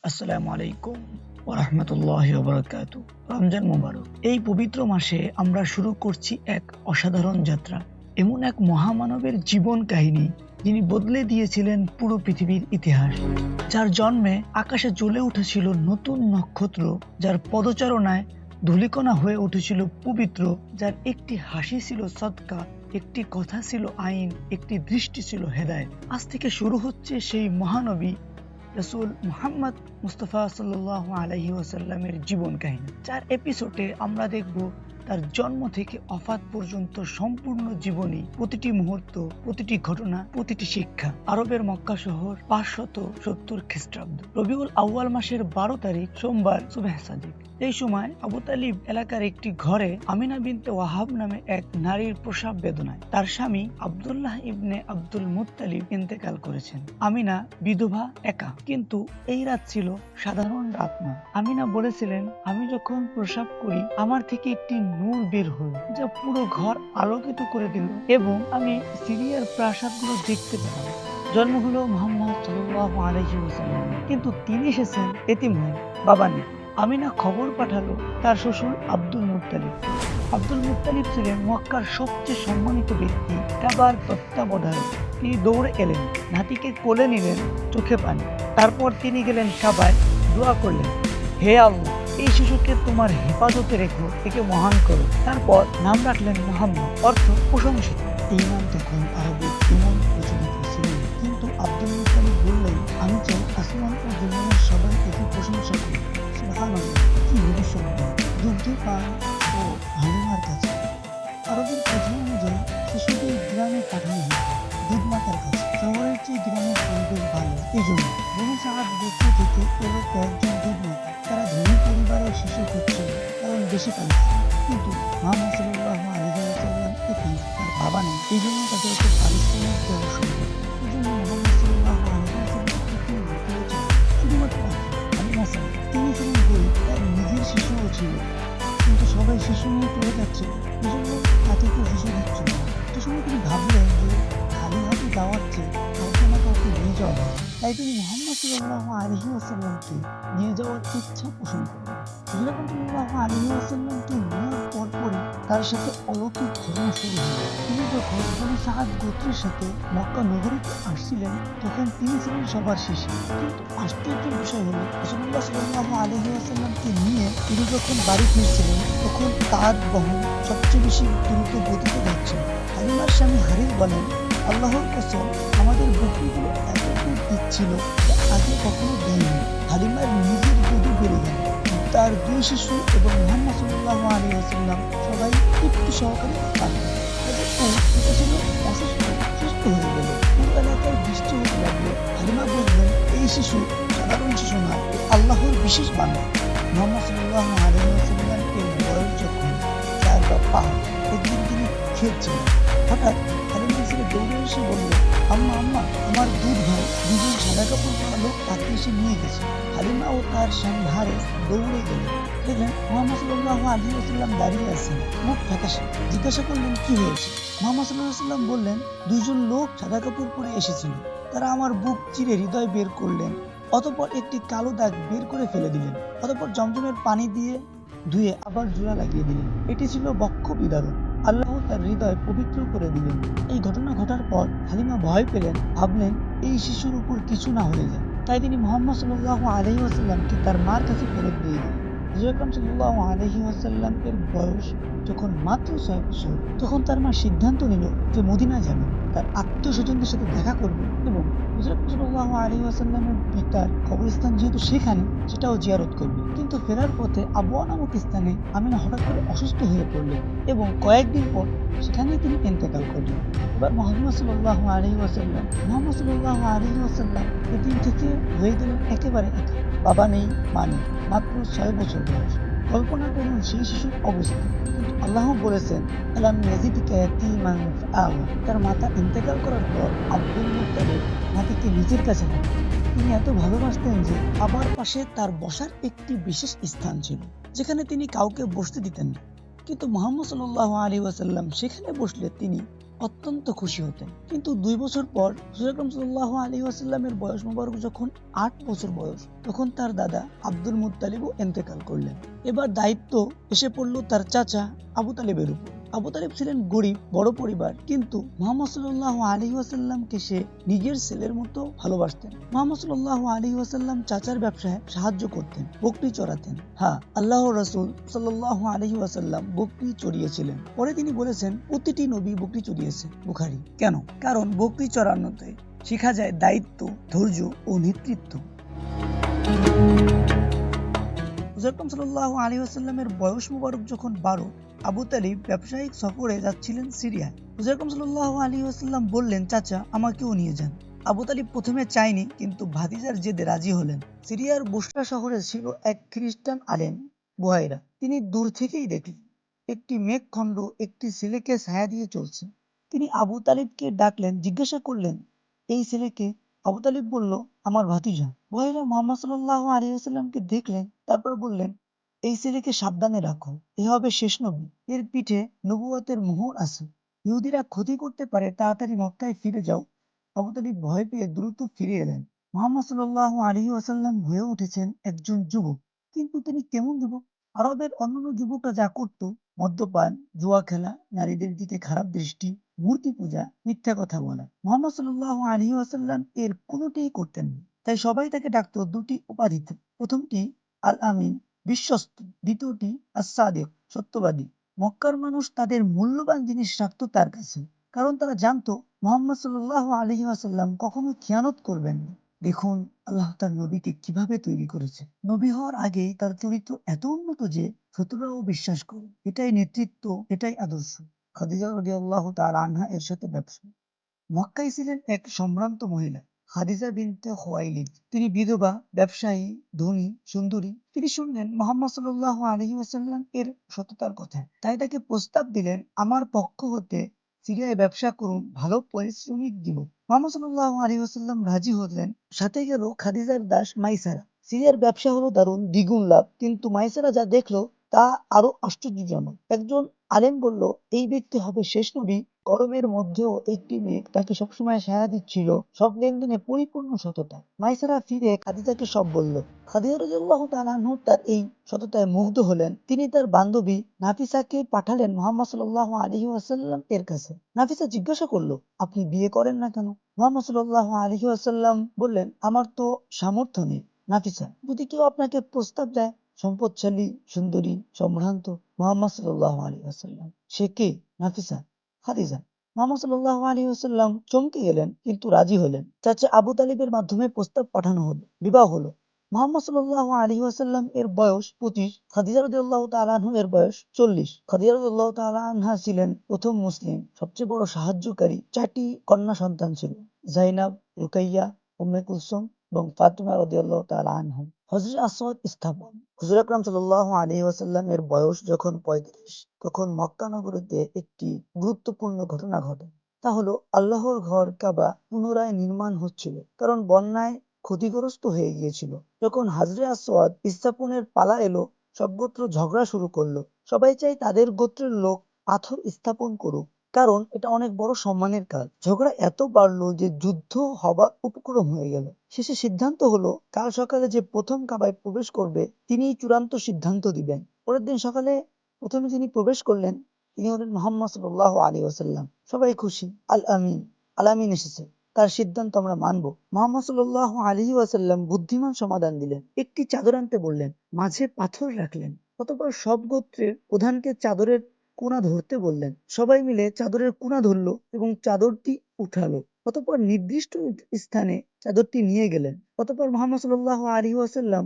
আসসালামু আলাইকুম ওয়া রাহমাতুল্লাহি ওয়া বারাকাতুহু। রমজান মোবারক। এই পবিত্র মাসে আমরা শুরু করছি এক অসাধারণ যাত্রা। এমন এক মহামানবের জীবন কাহিনী যিনি বদলে দিয়েছিলেন পুরো পৃথিবীর ইতিহাস। যার জন্মে আকাশে জ্বলে উঠেছিল নতুন নক্ষত্র, যার পদচারণায় ধূলিকণা হয়ে উঠেছিল পবিত্র, যার একটি হাসি ছিল সদকা, একটি কথা ছিল আইন, একটি দৃষ্টি ছিল হেদায়েত। আজ থেকে শুরু হচ্ছে সেই মহানবী রাসূল মুহাম্মদ মুস্তাফা সাল্লাল্লাহু আলাইহি ওয়াসাল্লামের জীবন কাহিনী। 4 এপিসোডে আমরা দেখব তার জন্ম থেকে ওফাত পর্যন্ত সম্পূর্ণ জীবনী, প্রতিটি মুহূর্ত, প্রতিটি ঘটনা, প্রতিটি শিক্ষা। আরবের মক্কা শহর 570 খ্রিস্টাব্দ, রবিউল আউয়াল মাসের 12 তারিখ সোমবার সুবহ সাদিক। এই সময় আবু তালিব এলাকার একটি ঘরে আমিনা বিনতে ওয়াহাব নামে এক নারীর প্রসব বেদনায় তার স্বামী আব্দুল্লাহ ইবনে আব্দুল মুত্তালিব ইন্তেকাল করেছেন। আমিনা বিধবা, একা। কিন্তু এই রাত ছিল সাধারণ রাত না। আমিনা বলেছিলেন, আমি যখন প্রসব করি আমার থেকে একটি নূর বের হলো যা পুরো ঘর আলোকিত করে দিল এবং আমি সিরিয়ার প্রাসাদগুলো দেখতে পেলাম। জন্ম হলো মুহাম্মদ সাল্লাল্লাহু আলাইহি ওয়াসাল্লাম, কিন্তু তিনি এসেছেন এতিম হয়ে, বাবা নেই। আমিনা খবর পাঠালো তার শ্বশুর আব্দুল মুত্তালিব। আব্দুল মুত্তালিব ছিলেন মক্কার সবচেয়ে সম্মানিত ব্যক্তি, কাবার তত্ত্বাবধায়ক। তিনি দৌড়ে এলেন, নাতিকে কোলে নিলেন, চোখে পানি। তারপর তিনি গেলেন কাবায়, দোয়া করলেন, হে আল্লাহ, এই শিশুকে তোমার হেফাজতে রেখো, একে মহান করো। তারপর নাম রাখলেন মুহাম্মদ, অর্থ প্রশংসিত। এই নাম তখন আরবের ইমান প্রচলিত ছিল, কিন্তু আব্দুল মুত্তালিব বললেন, আমি চাই আসমান ও জমিনের সবাই একে প্রশংসা করি। সুবহানাল্লাহ, কি ভবিষ্যৎবাণী! দুগ্ধ পান ও হালিমার কাছে। আরবের কথা অনুযায়ী শিশুদের গ্রামে পাঠানো হয় দুধমাতার কাছে। শহরের চেয়ে গ্রামের পরিবেশ ভালো। এই জন্য বনু সাআদ গোত্র থেকে এলো কয়েকজন দুধমাতা। তারা ধনী পরিবারের শিশু খুঁজছিল, কারণ বেশি পালিত। কিন্তু মুহাম্মদ সাল্লাল্লাহু আলাইহি ওয়াসাল্লাম এখানে, তার বাবা নেই। এই জন্য তাদেরকে পারিশ্রমিক দেওয়া সম্ভব। এই জন্য মুহাম্মদ সাল্লাল্লাহু আলাইহি ওয়াসাল্লামকে কেউ লুকিয়ে যায়। শুধুমাত্র হালিমা ছাড়া। তিনি ছিলেন গরিব, তার নিজের শিশুও ছিল, কিন্তু সবাই শিশু নিয়ে চলে যাচ্ছে, এই জন্য তাকে কেউ শিশু দিচ্ছিল। একটা সময় তিনি ভাবলেন যে খালি হাতে যাওয়ার চেয়ে কাউকে না কাউকে নিয়ে যাওয়া হয়। তাই তিনি মুহাম্মদ সাল্লাল্লাহু আলাইহি ওয়াসাল্লামকে নিয়ে যাওয়ার ইচ্ছা পোষণ করলেন। যখন সাল্লাল্লাহু আলাইহি ওয়াসাল্লামকে নেওয়ার পরপরই তার সাথে অলৌকিক ঘটনা শুরু হলো। তিনি যখন বনু সাআদ গোত্রের সাথে মক্কা নগরীতে আসছিলেন, তখন তিনি ছিলেন সবার শেষে। কিন্তু আশ্চর্যের বিষয় হলো, রাসূলুল্লাহ সাল্লাল্লাহু আলাইহি ওয়াসাল্লামকে নিয়ে তিনি যখন বাড়ি ফিরছিলেন, তখন তার বহন সবচেয়ে বেশি দ্রুত গতিতে যাচ্ছিল। হালিমার স্বামী হারিস বলেন, আল্লাহর কসম, আমাদের বকরিগুলো এত দুধ দিচ্ছিল যা আগে কখনো দেয়নি। হালিমার নিজের দুধও বেড়ে গেল। তার 2 শিশু এবং মুহাম্মদ সাল্লাল্লাহু আলাইহি ওয়াসাল্লাম সবাই তৃপ্তি সহকারে থাকলেন। তাদের এটা ছিল অসুস্থ, সুস্থ হয়ে গেল। পুরো এলাকায় বৃষ্টি হতে লাগলো। হালিমা বললেন, এই শিশু সাধারণ শিশু না, আল্লাহর বিশেষ বান্দা। মুহাম্মদ সাল্লাল্লাহু আলাইহি ওয়াসাল্লামের বয়স যখন 4 বা 5, একদিন তিনি খেলছিলেন। হঠাৎ হালিমা ছেলে দৌড়ে এসে বলল, আম্মা আম্মা, আমার দুধ ভাই 2জন সাদা কাপড় পরা লোক তাকে এসে নিয়ে গেছে। হালিমা ও তার স্বামী হারিস দৌড়ে গেলেন। দেখলেন মুহাম্মদ সাল্লাল্লাহু আলাইহি ওয়াসাল্লাম দাঁড়িয়ে আছেন, মুখ ফ্যাকাশে। জিজ্ঞাসা করলেন, কি হয়েছে? মুহাম্মদ সাল্লাল্লাহু আলাইহি ওয়াসাল্লাম বললেন, 2জন লোক সাদা কাপড় পরে এসেছিল। তারা আমার বুক চিরে হৃদয় বের করলেন, অতঃপর একটি কালো দাগ বের করে ফেলে দিলেন, অতঃপর জমজমের পানি দিয়ে ধুয়ে আবার জোড়া লাগিয়ে দিলেন। এটি ছিল বক্ষ বিদারণ। আল্লাহ তার হৃদয় পবিত্র করে দিলেন। এই ঘটনা ঘটার পর হালিমা ভয় পেলেন, ভাবলেন এই শিশুর উপর কিছু না হয়ে যায়। তাই তিনি মুহাম্মদ সাল্লাল্লাহু আলাইহি ওয়াসাল্লামকে তার মার কাছে ফেরত দিয়ে দিলেন। রাসূল আকরাম সাল্লাল্লাহু আলাইহি ওয়াসাল্লামের বয়স যখন মাত্র 6 বছর, তখন তার মা সিদ্ধান্ত নিল যে মদিনায় যাবেন, তার আত্মীয়-স্বজনদের সাথে দেখা করবেন এবং রাসূল আকরাম সাল্লাল্লাহু আলাইহি ওয়াসাল্লামের পিতার কবরস্থান যেহেতু সেখানে, সেটাও জিয়ারত করবে। কিন্তু ফেরার পথে আবওয়া নামক স্থানে আমিনা হঠাৎ করে অসুস্থ হয়ে পড়লেন এবং কয়েকদিন পর সেখানেই তিনি ইন্তেকাল করলেন। এবার মুহাম্মদ সাল্লাল্লাহু আলাইহি ওয়াসাল্লাম এদিন থেকে হয়ে গেলেন একেবারে একা। বাবা নেই, মা নেই, মাত্র 6 বছর বয়স। কল্পনা করুন সেই শিশুর অবস্থা। কিন্তু আল্লাহ বলেছেন, আলাম ইয়াজিদকা ইয়াতীমান ফাআওয়া। তার মাতা ইন্তেকাল করার পর আব্দুল মুত্তালিব নাতিকে নিজের কাছে রাখেন। তিনি এত ভালোবাসতেন যে বাবার পাশে তার বসার একটি বিশেষ স্থান ছিল, যেখানে তিনি কাউকে বসতে দিতেন না। কিন্তু মুহাম্মদ সাল্লাল্লাহু আলাইহি ওয়াসাল্লাম সেখানে বসলে তিনি অত্যন্ত খুশি হতেন। কিন্তু 2 বছর পর রাসূল আকরাম সাল্লাল্লাহু আলাইহি ওয়াসাল্লামের বয়স মোবারক যখন 8 বছর বয়স, তখন তার দাদা আব্দুল মুত্তালিবও ইন্তেকাল করলেন। এবার দায়িত্ব এসে পড়ল তার চাচা আবু তালেবের উপর। আবু তালেব ছিলেন গরিব, বড় পরিবার, কিন্তু মুহাম্মদ সাল্লাল্লাহু আলাইহি ওয়াসাল্লামকে সে নিজের ছেলের মতো ভালোবাসতেন। মুহাম্মদ সাল্লাল্লাহু আলাইহি ওয়াসাল্লাম চাচার ব্যবসায় সাহায্য করতেন, বকরি চড়াতেন। হ্যাঁ, আল্লাহর রাসূল সাল্লাল্লাহু আলাইহি ওয়াসাল্লাম বকরি চড়িয়েছিলেন। পরে তিনি বলেছেন, প্রতিটি নবী বকরি চড়িয়েছে। বুখারী। কেন? কারণ বকরি চড়ানোতে শেখা যায় দায়িত্ব, ধৈর্য ও নেতৃত্ব। রাসূল আকরাম সাল্লাল্লাহু আলাইহি ওয়াসাল্লামের বয়স মোবারক যখন 12, আবু তালিব ব্যবসায়িক সফরে যাচ্ছিলেন সিরিয়ায়। রাসূল আকরাম সাল্লাল্লাহু আলাইহি ওয়াসাল্লাম বললেন, চাচা আমাকেও নিয়ে যান। আবু তালিব প্রথমে চায়নি, কিন্তু ভাতিজার জেদে রাজি হলেন। সিরিয়ার বুসরা শহরে ছিল এক খ্রিস্টান আলেম, বুহাইরা। তিনি দূর থেকেই দেখলেন একটি মেঘখণ্ড একটি ছেলেকে ছায়া দিয়ে চলছে। তিনি আবু তালিবকে ডাকলেন, জিজ্ঞাসা করলেন, এই ছেলেকে? আবু তালিব বলল, আমার ভাতিজা। বুহাইরা মুহাম্মদ সাল্লাল্লাহু আলাইহি ওয়াসাল্লামকে দেখলেন, তারপর বললেন, এই ছেলেকে সাবধানে রাখো, এ হবে শেষ নবী, এর পিঠে নবুয়তের মোহর আছে। ইহুদিরা ক্ষতি করতে পারে, তাড়াতাড়ি মক্কায় ফিরে যাও। আবু তালিব ভয় পেয়ে দ্রুত ফিরে এলেন। মুহাম্মদ সাল্লাল্লাহু আলাইহি ওয়াসাল্লাম হয়ে উঠেছেন একজন যুবক। কিন্তু তিনি কেমন যুবক? আরবের অন্যান্য যুবকরা যা করত, মদ্যপান, জুয়া খেলা, নারীদের দিকে খারাপ দৃষ্টি, মূর্তি পূজা, মিথ্যা কথা বলা, মুহাম্মদ সাল্লাল্লাহু আলাইহি ওয়াসাল্লাম এর কোনোটিই করতেন না। তাই সবাই তাকে ডাকতো দুটি উপাধিতে। প্রথমটি আল আমিন, বিশ্বস্ত; দ্বিতীয়টি আস-সাদিক, সত্যবাদী। মক্কার মানুষ তাদের মূল্যবান জিনিস রাখতো তার কাছে, কারণ তারা জানতো মুহাম্মদ সাল্লাল্লাহু আলাইহি ওয়াসাল্লাম কখনো খিয়ানত করবেন না। দেখুন আল্লাহ তার নবীকে কিভাবে তৈরি করেছে। নবী হওয়ার আগেই তার চরিত্র এত উন্নত যে শত্রুরাও বিশ্বাস করে। এটাই নেতৃত্ব, এটাই আদর্শ। খাদিজা রাদিয়াল্লাহু তাআলা আনহা এর সাথে ব্যবসা। মক্কায় ছিলেন এক সম্ভ্রান্ত মহিলা, খাদিজা বিনতে খুয়াইলিদ। তিনি বিধবা, ব্যবসায়ী, ধনী, সুন্দরী। তিনি শুনলেন মুহাম্মদ সাল্লাল্লাহু আলাইহি ওয়াসাল্লাম এর সততার কথা। তাই তাকে প্রস্তাব দিলেন, আমার পক্ষ হতে সিরিয়ায় ব্যবসা করুন, ভালো পারিশ্রমিক দিব। মুহাম্মদ সাল্লাল্লাহু আলাইহি ওয়াসাল্লাম রাজি হলেন। সাথে গেল খাদিজার দাস মাইসারা। সিরিয়ার ব্যবসা হলো দারুণ, দ্বিগুণ লাভ। কিন্তু মাইসারা যা দেখলো তা আরো আশ্চর্যজনক। একজন আলেম বলল, এই ব্যক্তি হবে শেষ নবী। গরমের মধ্যেও একটি মেঘ তাকে সবসময় সাড়া দিচ্ছিল, সব লেনদেনে পরিপূর্ণ সততা। মাইসারা ফিরে খাদিজাকে সব বলল। খাদিজা রাদিয়াল্লাহু তাআলা আনহু তার এই সততায় মুগ্ধ হলেন। তিনি তার বান্ধবী নাফিসাকে পাঠালেন মুহাম্মদ সাল্লাল্লাহু আলাইহি ওয়াসাল্লাম এর কাছে। নাফিসা জিজ্ঞাসা করলো, আপনি বিয়ে করেন না কেন? মুহাম্মদ সাল্লাল্লাহু আলাইহি ওয়াসাল্লাম বললেন, আমার তো সামর্থ্য নেই। নাফিসা, যদি কেউ আপনাকে প্রস্তাব দেয়, সম্পদশালী, সুন্দরী, সম্ভ্রান্ত, মুহাম্মদ সাল্লাল্লাহু আলাইহি ওয়াসাল্লাম। সে কে? নাফিসা, খাদিজা। মুহাম্মদ সাল্লাল্লাহু আলাইহি ওয়াসাল্লাম চমকে গেলেন, কিন্তু রাজি হলেন। চাচা আবু তালিবের মাধ্যমে প্রস্তাব পাঠানো হলো, বিবাহ হলো। মুহাম্মদ সাল্লাল্লাহু আলাইহি ওয়াসাল্লাম এর বয়স 25, খাদিজা রাদিয়াল্লাহু তাআলা আনহা এর বয়স 40। খাদিজা রাদিয়াল্লাহু তাআলা আনহা ছিলেন প্রথম মুসলিম, সবচেয়ে বড় সাহায্যকারী। 4টি কন্যা সন্তান ছিল, জাইনাব, রুকাইয়া, উম্মে কুলসুম এবং ফাতিমা রাদিয়াল্লাহু তাআলা আনহা। হযরত আসওয়াদ স্থাপন। হুজুর আকরাম সাল্লাল্লাহু আলাইহি ওয়াসাল্লাম এর বয়স যখন 35, তখন মক্কা নগরীতে একটি গুরুত্বপূর্ণ ঘটনা ঘটে। তা হলো আল্লাহর ঘর কাবা পুনরায় নির্মাণ হচ্ছিল, কারণ বন্যায় ক্ষতিগ্রস্ত হয়ে গিয়েছিল। যখন হাজরে আসওয়াদ স্থাপনের পালা এলো, সব গোত্র ঝগড়া শুরু করলো। সবাই চায় তাদের গোত্রের লোক পাথর স্থাপন করুক, কারণ এটা অনেক বড় সম্মানের কাজ। ঝগড়া এত বাড়লো যে যুদ্ধ হবার উপক্রম হয়ে গেল। শেষে সিদ্ধান্ত হলো, কাল সকালে যে প্রথম কাবায় প্রবেশ করবে তিনিই চূড়ান্ত সিদ্ধান্ত দিবেন। পরের দিন সকালে প্রথমে যিনি প্রবেশ করলেন তিনি হলেন মুহাম্মদ সাল্লাল্লাহু আলাইহি ওয়াসাল্লাম। সবাই খুশি, আল আমিন, আল আমিন এসেছে, তার সিদ্ধান্ত আমরা মানব। মুহাম্মদ সাল্লাল্লাহু আলাইহি ওয়াসাল্লাম বুদ্ধিমান সমাধান দিলেন। একটি চাদর আনতে বললেন, মাঝে পাথর রাখলেন। অতঃপর সব গোত্রের প্রধানকে চাদরের কোনা ধরতে বললেন। সবাই মিলে চাদরের কোনা ধরলো এবং চাদরটি উঠালো। অতঃপর নির্দিষ্ট স্থানে চাদরটি নিয়ে গেলেন। অতঃপর মুহাম্মদ সাল্লাল্লাহু আলাইহি ওয়াসাল্লাম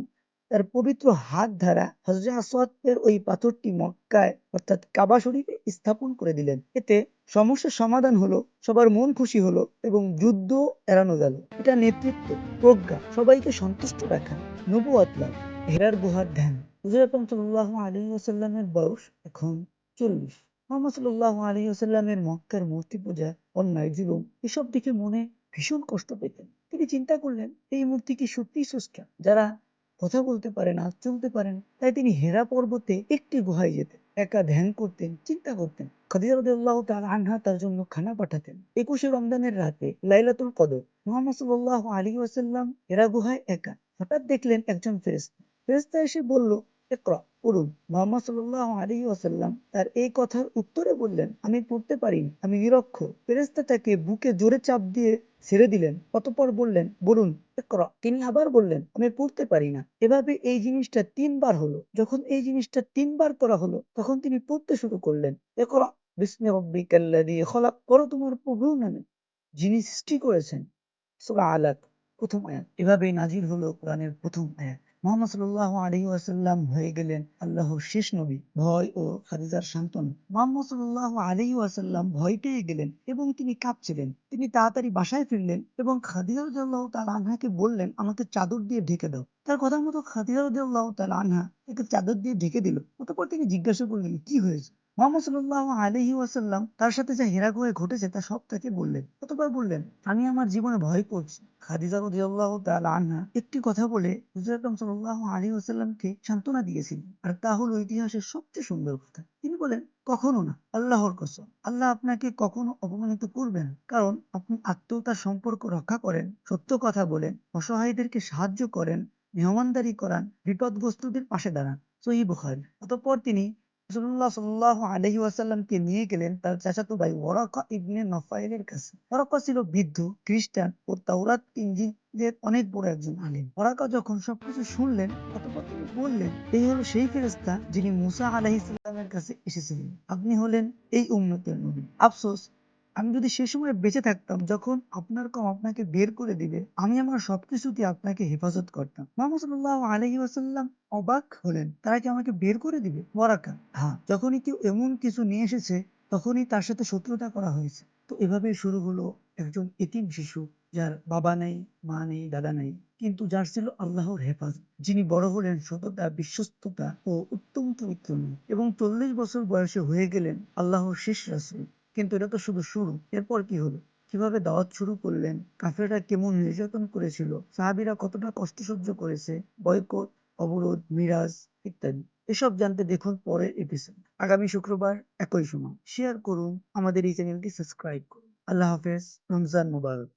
তার পবিত্র হাত দ্বারা হযরত আসওয়াদ এর ওই পাথরটি মক্কায় অর্থাৎ কাবা শরীফে স্থাপন করে দিলেন। এতে সমস্যার সমাধান হলো, সবার মন খুশি হলো এবং যুদ্ধ এড়ানো গেল। এটা নেতৃত্ব, প্রজ্ঞা, সবাইকে সন্তুষ্ট রাখা, নবুয়ত লাভ। হেরার গুহার ধ্যান। হুজুর আকরাম সাল্লাল্লাহু আলাইহি ওয়াসাল্লামের বয়স এখন 40। মুহাম্মদ সাল্লাল্লাহু আলাইহি ওয়াসাল্লামের মক্কার মূর্তি পূজা, অন্যায়, জুলুম এসব দেখে মনে ভীষণ কষ্ট পেতেন। তিনি চিন্তা করলেন, এই মূর্তি কি সত্যিই স্রষ্টা, যারা কথা বলতে পারে না, চলতে পারেন। তাই তিনি হেরা পর্বতে একটি গুহায় যেতেন, একা ধ্যান করতেন, চিন্তা করতেন। খাদিজা রাদিয়াল্লাহু তাআলা আনহা তার জন্য খানা পাঠাতেন। 21শে রমজানের রাতে লাইলাতুল কদর মুহাম্মদ সাল্লাল্লাহু আলাইহি ওয়াসাল্লাম হেরা গুহায় একা। হঠাৎ দেখলেন একজন ফেরেশতা। ফেরেশতা এসে বলল, ইকরা, পড়ুন। মুহাম্মদ সাল্লাল্লাহু আলাইহি ওয়াসাল্লাম তার এই কথার উত্তরে বললেন, আমি পড়তে পারি না, আমি নিরক্ষর। ফেরেশতা তাকে বুকে জোরে চাপ দিয়ে ছেড়ে দিলেন। অতঃপর বললেন, বলুন, ইকরা। তিনি আবার বললেন, আমি পড়তে পারি না। এভাবে এই জিনিসটা 3 বার হলো। যখন এই জিনিসটা 3 বার করা হলো তখন তিনি পড়তে শুরু করলেন, ইকরা বিসমি রাব্বিকাল্লাযী খলাক, পড়ো তোমার প্রভুর নামে যিনি সৃষ্টি করেছেন। সূরা আলাক, প্রথম আয়াত। এভাবেই নাজিল হলো কোরআনের প্রথম আয়াত। মুহাম্মদ সাল্লাল্লাহু আলাইহি ওয়াসাল্লাম হয়ে গেলেন আল্লাহর শেষ নবী, ভয় ও খাদিজার সান্ত্বনা। মুহাম্মদ সাল্লাল্লাহু আলাইহি ওয়াসাল্লাম ভয় পেয়ে গেলেন এবং তিনি কাঁপছিলেন। তিনি তাড়াতাড়ি বাসায় ফিরলেন এবং খাদিজা রাদিয়াল্লাহু তাআলা আনহাকে বললেন, আমাকে চাদর দিয়ে ঢেকে দাও। তার কথা মতো খাদিজা রাদিয়াল্লাহু তাআলা আনহা তাকে চাদর দিয়ে ঢেকে দিল। অতঃপর তিনি জিজ্ঞাসা করলেন, কি হয়েছে? মুহাম্মদ সাল্লাল্লাহু আলাইহি ওয়াসাল্লাম তার সাথে যা হেরা গুহায় ঘটেছে তা সব তাকে বললেন। অতঃপর বললেন, আমি আমার জীবনে ভয় করছি। খাদিজা রাদিয়াল্লাহু তাআলা আনহা একটি কথা বলে হুজুর আকরাম সাল্লাল্লাহু আলাইহি ওয়াসাল্লামকে সান্ত্বনা দিয়েছিলেন। আর তা হলো ইতিহাসের সবচেয়ে সুন্দর কথা। তিনি বলেন, কখনো না, আল্লাহর কসম, আল্লাহ আপনাকে কখনো অপমানিত করবেন না। কারণ আপনি আত্মীয়তার সম্পর্ক রক্ষা করেন, সত্য কথা বলেন, অসহায়দেরকে সাহায্য করেন, মেহমানদারি করান, বিপদগ্রস্তদের পাশে দাঁড়ান। সহিহ বুখারী। অতঃপর তিনি রাসূলুল্লাহ সাল্লাল্লাহু আলাইহি ওয়াসাল্লামকে নিয়ে গেলেন তার চাচাতো ভাই ওয়ারাকা ইবনে নফাইলের কাছে। ওয়ারাকা ছিল বৃদ্ধ, খ্রিস্টান ও তাওরাত ইনজিলের অনেক বড় একজন আলিম। ওয়ারাকা যখন সবকিছু শুনলেন অতঃপর তিনি বললেন, এই হলো সেই ফেরেশতা যিনি মূসা আলাইহিস সালামের কাছে এসেছিলেন। আপনি হলেন এই উম্মতের নবী। আফসোস, আমি যদি সে সময় বেঁচে থাকতাম যখন আপনার কওম আপনাকে বের করে দিবে, আমি আমার সবকিছু দিয়ে আপনাকে হেফাজত করতাম। মুহাম্মদ সাল্লাল্লাহু আলাইহি ওয়াসাল্লাম অবাক হলেন, তারা কি আমাকে বের করে দিবে? ওয়ারাকা, হ্যাঁ, যখনই কেউ এমন কিছু নিয়ে এসেছে তখনই তার সাথে শত্রুতা করা হয়েছে। তো এভাবেই শুরু হলো একজন এতিম শিশু, যার বাবা নেই, মা নেই, দাদা নেই, কিন্তু যার ছিল আল্লাহর হেফাজত, যিনি বড় হলেন সততা, বিশ্বস্ততা ও উত্তম চরিত্র নিয়ে এবং 40 বছর বয়সে হয়ে গেলেন আল্লাহর শেষ রাসূল। কিন্তু এটা তো শুধু শুরু। এরপর কি হলো? কিভাবে দাওয়াত শুরু করলেন, কাফেররা কেমন নির্যাতন করেছিল, সাহাবীরা কতটা কষ্ট সহ্য করেছে, বয়কট, অবরোধ, মিরাজ ইত্যাদি। এসব জানতে দেখুন পরের এপিসোড। আগামী শুক্রবার একই সময়। শেয়ার করুন, আমাদের এই চ্যানেলটি সাবস্ক্রাইব করুন। আল্লাহ হাফেজ, রমজান মুবারক।